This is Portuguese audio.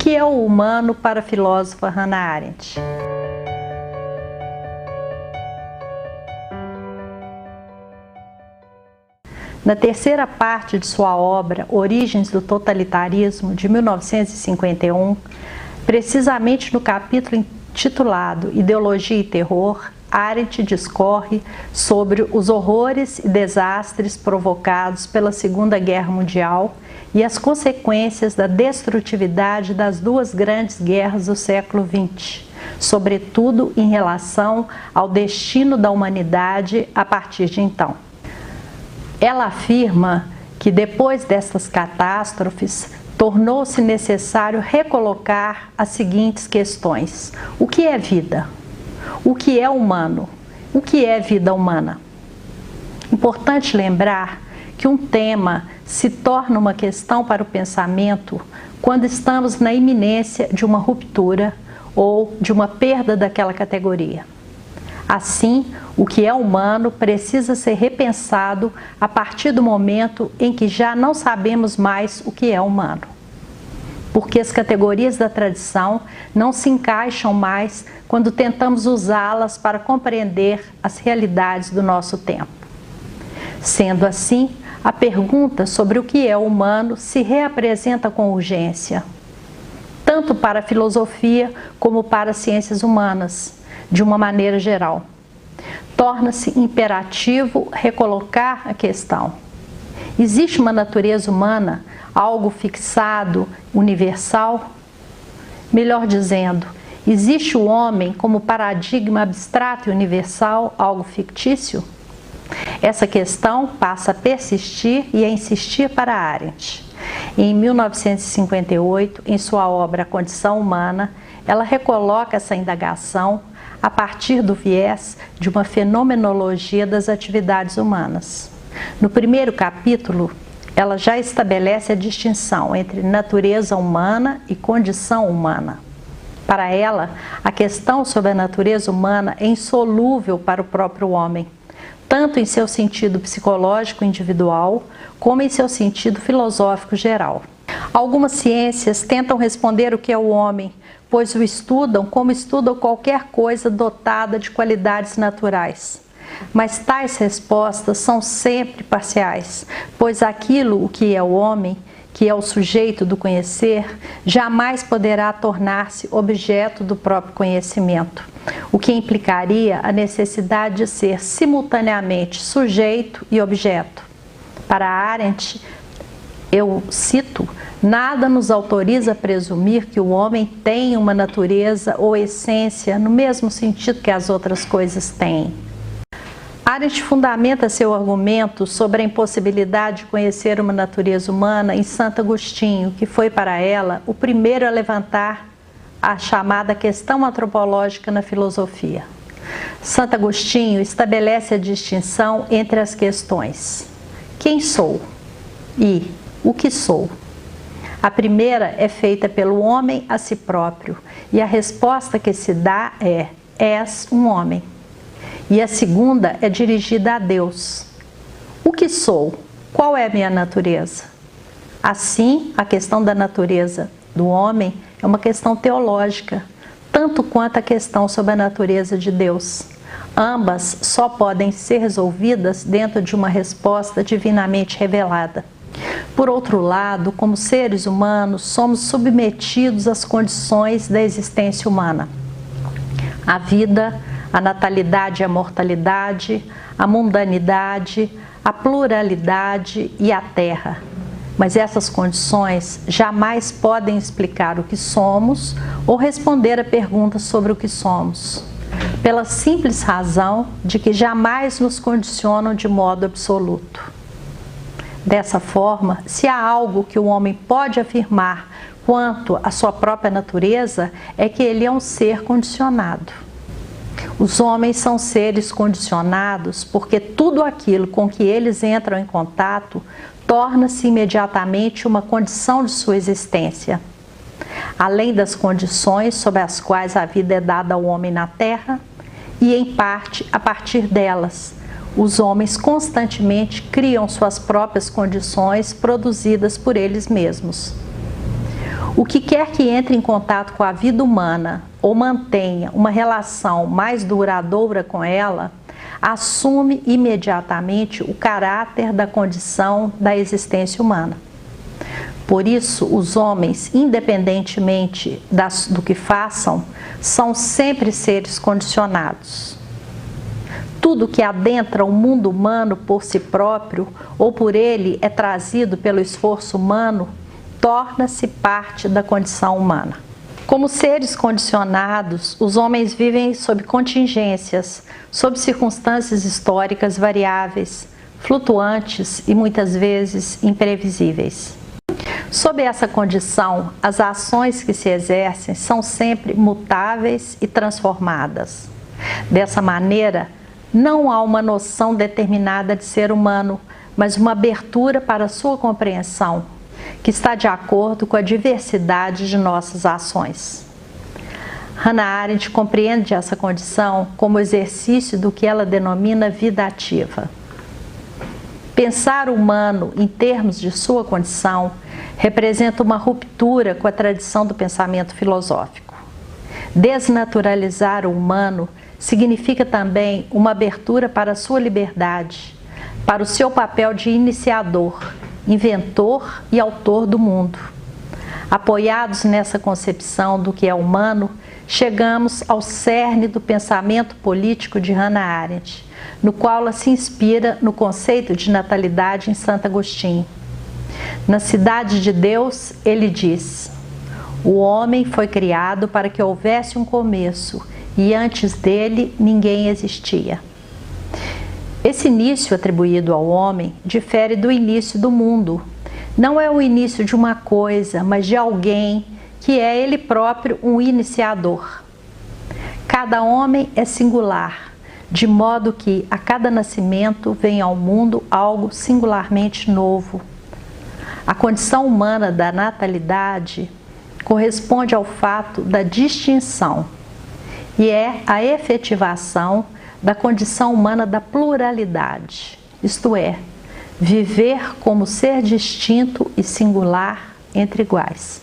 que é o humano para a filósofa Hannah Arendt? Na terceira parte de sua obra, Origens do Totalitarismo, de 1951, precisamente no capítulo intitulado Ideologia e Terror, Arendt discorre sobre os horrores e desastres provocados pela Segunda Guerra Mundial e as consequências da destrutividade das duas grandes guerras do século XX, sobretudo em relação ao destino da humanidade a partir de então. Ela afirma que depois destas catástrofes, tornou-se necessário recolocar as seguintes questões: o que é vida? O que é humano? O que é vida humana? Importante lembrar que um tema se torna uma questão para o pensamento quando estamos na iminência de uma ruptura ou de uma perda daquela categoria. Assim, o que é humano precisa ser repensado a partir do momento em que já não sabemos mais o que é humano. Porque as categorias da tradição não se encaixam mais quando tentamos usá-las para compreender as realidades do nosso tempo. Sendo assim, a pergunta sobre o que é humano se reapresenta com urgência, tanto para a filosofia como para as ciências humanas, de uma maneira geral. Torna-se imperativo recolocar a questão: existe uma natureza humana, algo fixado, universal? Melhor dizendo, existe o homem como paradigma abstrato e universal, algo fictício? Essa questão passa a persistir e a insistir para Arendt. Em 1958, em sua obra A Condição Humana, ela recoloca essa indagação a partir do viés de uma fenomenologia das atividades humanas. No primeiro capítulo, ela já estabelece a distinção entre natureza humana e condição humana. Para ela, a questão sobre a natureza humana é insolúvel para o próprio homem, tanto em seu sentido psicológico individual, como em seu sentido filosófico geral. Algumas ciências tentam responder o que é o homem, pois o estudam como estudam qualquer coisa dotada de qualidades naturais. Mas tais respostas são sempre parciais, pois aquilo o que é o homem, que é o sujeito do conhecer, jamais poderá tornar-se objeto do próprio conhecimento, o que implicaria a necessidade de ser simultaneamente sujeito e objeto. Para Arendt, eu cito, nada nos autoriza a presumir que o homem tem uma natureza ou essência no mesmo sentido que as outras coisas têm. Arendt fundamenta seu argumento sobre a impossibilidade de conhecer uma natureza humana em Santo Agostinho, que foi para ela o primeiro a levantar a chamada questão antropológica na filosofia. Santo Agostinho estabelece a distinção entre as questões: quem sou? E o que sou? A primeira é feita pelo homem a si próprio, e a resposta que se dá é: és um homem. E a segunda é dirigida a Deus: o que sou? Qual é a minha natureza? Assim, a questão da natureza do homem é uma questão teológica, tanto quanto a questão sobre a natureza de Deus. Ambas só podem ser resolvidas dentro de uma resposta divinamente revelada. Por outro lado, como seres humanos, somos submetidos às condições da existência humana. A vida, a natalidade e a mortalidade, a mundanidade, a pluralidade e a terra. Mas essas condições jamais podem explicar o que somos ou responder a perguntas sobre o que somos, pela simples razão de que jamais nos condicionam de modo absoluto. Dessa forma, se há algo que o homem pode afirmar quanto à sua própria natureza, é que ele é um ser condicionado. Os homens são seres condicionados porque tudo aquilo com que eles entram em contato torna-se imediatamente uma condição de sua existência. Além das condições sob as quais a vida é dada ao homem na Terra, e em parte a partir delas, os homens constantemente criam suas próprias condições produzidas por eles mesmos. O que quer que entre em contato com a vida humana ou mantenha uma relação mais duradoura com ela, assume imediatamente o caráter da condição da existência humana. Por isso, os homens, independentemente do que façam, são sempre seres condicionados. Tudo que adentra o mundo humano por si próprio ou por ele é trazido pelo esforço humano, torna-se parte da condição humana. Como seres condicionados, os homens vivem sob contingências, sob circunstâncias históricas variáveis, flutuantes e muitas vezes imprevisíveis. Sob essa condição, as ações que se exercem são sempre mutáveis e transformadas. Dessa maneira, não há uma noção determinada de ser humano, mas uma abertura para a sua compreensão, que está de acordo com a diversidade de nossas ações. Hannah Arendt compreende essa condição como exercício do que ela denomina vida ativa. Pensar o humano em termos de sua condição representa uma ruptura com a tradição do pensamento filosófico. Desnaturalizar o humano significa também uma abertura para a sua liberdade, para o seu papel de iniciador, inventor e autor do mundo. Apoiados nessa concepção do que é humano, chegamos ao cerne do pensamento político de Hannah Arendt, no qual ela se inspira no conceito de natalidade em Santo Agostinho. Na Cidade de Deus, ele diz: o homem foi criado para que houvesse um começo, e antes dele ninguém existia. Esse início atribuído ao homem difere do início do mundo. Não é o início de uma coisa, mas de alguém que é ele próprio um iniciador. Cada homem é singular, de modo que a cada nascimento vem ao mundo algo singularmente novo. A condição humana da natalidade corresponde ao fato da distinção e é a efetivação da condição humana da pluralidade, isto é, viver como ser distinto e singular entre iguais.